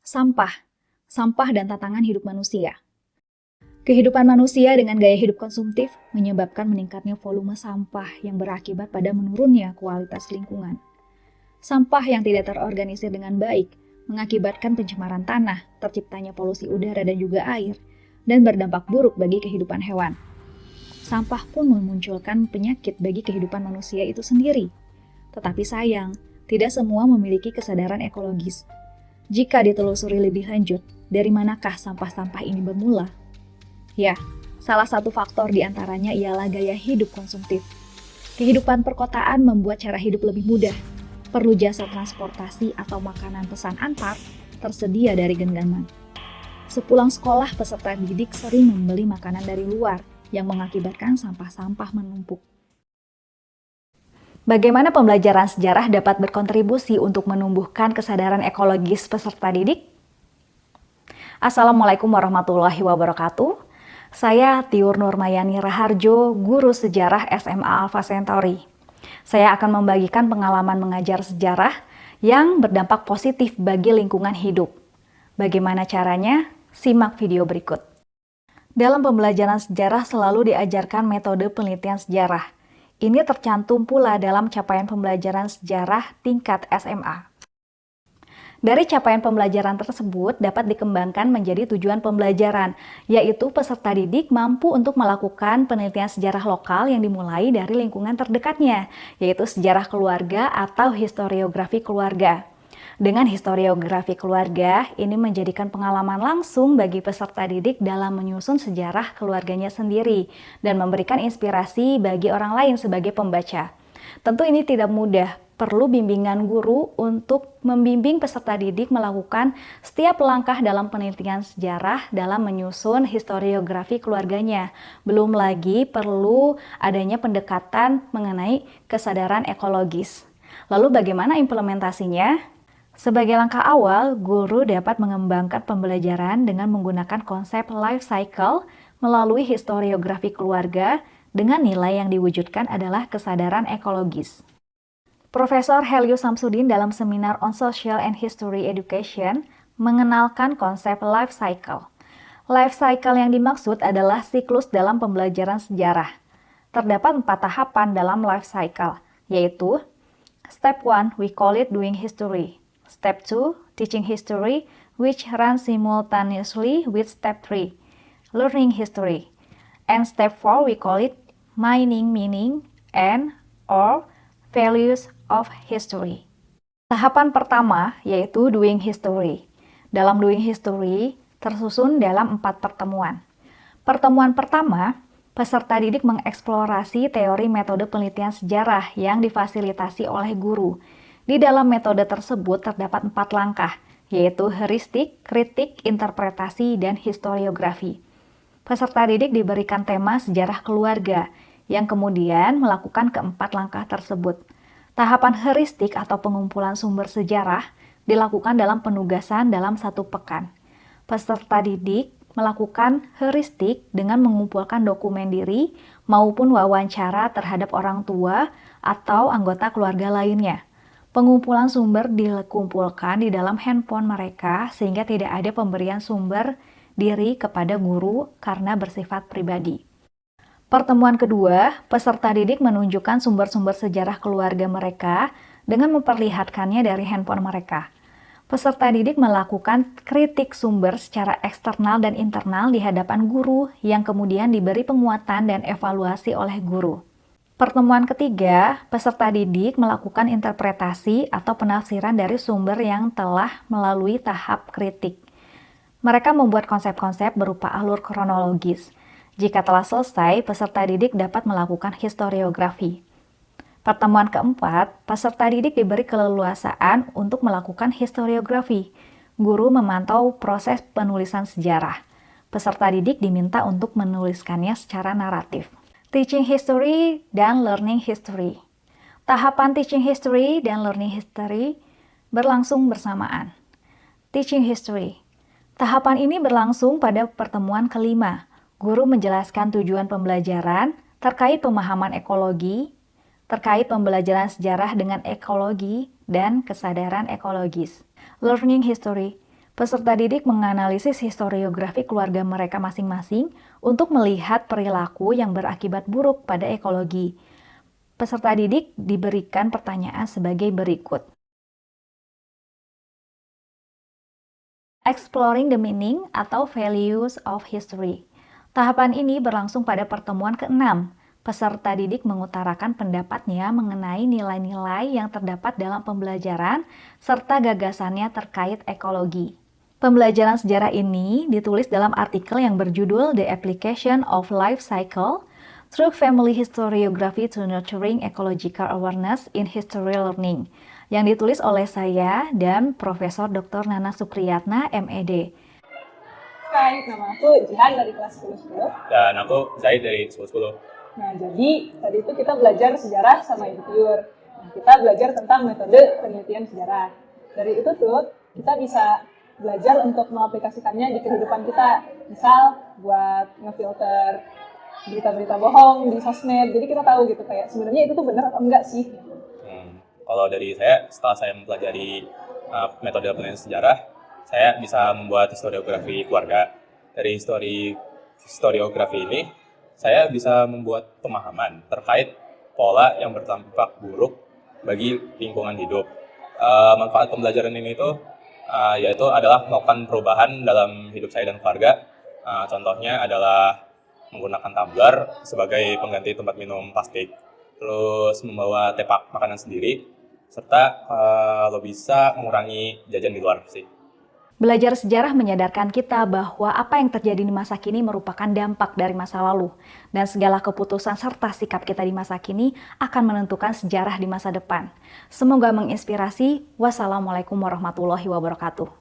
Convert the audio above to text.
Sampah, sampah dan tantangan hidup manusia. Kehidupan manusia dengan gaya hidup konsumtif menyebabkan meningkatnya volume sampah yang berakibat pada menurunnya kualitas lingkungan. Sampah yang tidak terorganisir dengan baik mengakibatkan pencemaran tanah, terciptanya polusi udara dan juga air, dan berdampak buruk bagi kehidupan hewan. Sampah pun memunculkan penyakit bagi kehidupan manusia itu sendiri. Tetapi sayang, tidak semua memiliki kesadaran ekologis. Jika ditelusuri lebih lanjut, dari manakah sampah-sampah ini bermula? Ya, salah satu faktor diantaranya ialah gaya hidup konsumtif. Kehidupan perkotaan membuat cara hidup lebih mudah. Perlu jasa transportasi atau makanan pesan antar tersedia dari genggaman. Sepulang sekolah, peserta didik sering membeli makanan dari luar yang mengakibatkan sampah-sampah menumpuk. Bagaimana pembelajaran sejarah dapat berkontribusi untuk menumbuhkan kesadaran ekologis peserta didik? Assalamualaikum warahmatullahi wabarakatuh. Saya Tiur Nurmayani Raharjo, guru sejarah SMA Alpha Centauri. Saya akan membagikan pengalaman mengajar sejarah yang berdampak positif bagi lingkungan hidup. Bagaimana caranya? Simak video berikut. Dalam pembelajaran sejarah selalu diajarkan metode penelitian sejarah. Ini tercantum pula dalam capaian pembelajaran sejarah tingkat SMA. Dari capaian pembelajaran tersebut dapat dikembangkan menjadi tujuan pembelajaran, yaitu peserta didik mampu untuk melakukan penelitian sejarah lokal yang dimulai dari lingkungan terdekatnya, yaitu sejarah keluarga atau historiografi keluarga. Dengan historiografi keluarga, ini menjadikan pengalaman langsung bagi peserta didik dalam menyusun sejarah keluarganya sendiri dan memberikan inspirasi bagi orang lain sebagai pembaca. Tentu ini tidak mudah, perlu bimbingan guru untuk membimbing peserta didik melakukan setiap langkah dalam penelitian sejarah dalam menyusun historiografi keluarganya. Belum lagi perlu adanya pendekatan mengenai kesadaran ekologis. Lalu bagaimana implementasinya? Sebagai langkah awal, guru dapat mengembangkan pembelajaran dengan menggunakan konsep life cycle melalui historiografi keluarga dengan nilai yang diwujudkan adalah kesadaran ekologis. Profesor Helio Samsudin dalam seminar on Social and History Education mengenalkan konsep life cycle. Life cycle yang dimaksud adalah siklus dalam pembelajaran sejarah. Terdapat 4 tahapan dalam life cycle, yaitu Step 1, we call it doing history. Step 2, teaching history, which runs simultaneously with Step 3, learning history. And Step 4, we call it mining meaning and or values of history. Tahapan pertama yaitu doing history. Dalam doing history tersusun dalam 4 pertemuan. Pertemuan pertama, peserta didik mengeksplorasi teori metode penelitian sejarah yang difasilitasi oleh guru. Di dalam metode tersebut terdapat 4 langkah, yaitu heuristik, kritik, interpretasi, dan historiografi. Peserta didik diberikan tema sejarah keluarga, yang kemudian melakukan keempat langkah tersebut. Tahapan heuristik atau pengumpulan sumber sejarah dilakukan dalam penugasan dalam 1 pekan. Peserta didik melakukan heuristik dengan mengumpulkan dokumen diri maupun wawancara terhadap orang tua atau anggota keluarga lainnya. Pengumpulan sumber dikumpulkan di dalam handphone mereka sehingga tidak ada pemberian sumber diri kepada guru karena bersifat pribadi. Pertemuan kedua, peserta didik menunjukkan sumber-sumber sejarah keluarga mereka dengan memperlihatkannya dari handphone mereka. Peserta didik melakukan kritik sumber secara eksternal dan internal di hadapan guru yang kemudian diberi penguatan dan evaluasi oleh guru. Pertemuan ketiga, peserta didik melakukan interpretasi atau penafsiran dari sumber yang telah melalui tahap kritik. Mereka membuat konsep-konsep berupa alur kronologis. Jika telah selesai, peserta didik dapat melakukan historiografi. Pertemuan keempat, peserta didik diberi keleluasaan untuk melakukan historiografi. Guru memantau proses penulisan sejarah. Peserta didik diminta untuk menuliskannya secara naratif. Teaching history dan learning history. Tahapan teaching history dan learning history berlangsung bersamaan. Teaching history. Tahapan ini berlangsung pada pertemuan kelima. Guru menjelaskan tujuan pembelajaran terkait pemahaman ekologi, terkait pembelajaran sejarah dengan ekologi dan kesadaran ekologis. Learning history. Peserta didik menganalisis historiografi keluarga mereka masing-masing untuk melihat perilaku yang berakibat buruk pada ekologi. Peserta didik diberikan pertanyaan sebagai berikut. Exploring the meaning atau values of history. Tahapan ini berlangsung pada pertemuan ke-6. Peserta didik mengutarakan pendapatnya mengenai nilai-nilai yang terdapat dalam pembelajaran serta gagasannya terkait ekologi. Pembelajaran sejarah ini ditulis dalam artikel yang berjudul The Application of Life Cycle Through Family Historiography to Nurturing Ecological Awareness in History Learning, yang ditulis oleh saya dan Profesor Dr. Nana Supriyatna, MED. Hai, nama aku Jihan dari kelas 10-10. Dan aku Zaid dari 10-10. Nah, jadi tadi itu kita belajar sejarah sama Ibu Tiur. Nah, kita belajar tentang metode penelitian sejarah. Dari itu tuh, kita bisa belajar untuk mengaplikasikannya di kehidupan kita. Misal, buat ngefilter berita-berita bohong di sosmed. Jadi kita tahu gitu, kayak sebenarnya itu tuh benar atau enggak sih. Kalau dari saya, setelah saya mempelajari metode penelitian sejarah, saya bisa membuat historiografi keluarga. Dari historiografi ini, saya bisa membuat pemahaman terkait pola yang berdampak buruk bagi lingkungan hidup. Manfaat pembelajaran ini yaitu adalah melakukan perubahan dalam hidup saya dan keluarga. Contohnya adalah menggunakan tumbler sebagai pengganti tempat minum plastik, terus membawa tepak makanan sendiri, serta kalau bisa mengurangi jajan di luar sih. Belajar sejarah menyadarkan kita bahwa apa yang terjadi di masa kini merupakan dampak dari masa lalu, dan segala keputusan serta sikap kita di masa kini akan menentukan sejarah di masa depan. Semoga menginspirasi. Wassalamualaikum warahmatullahi wabarakatuh.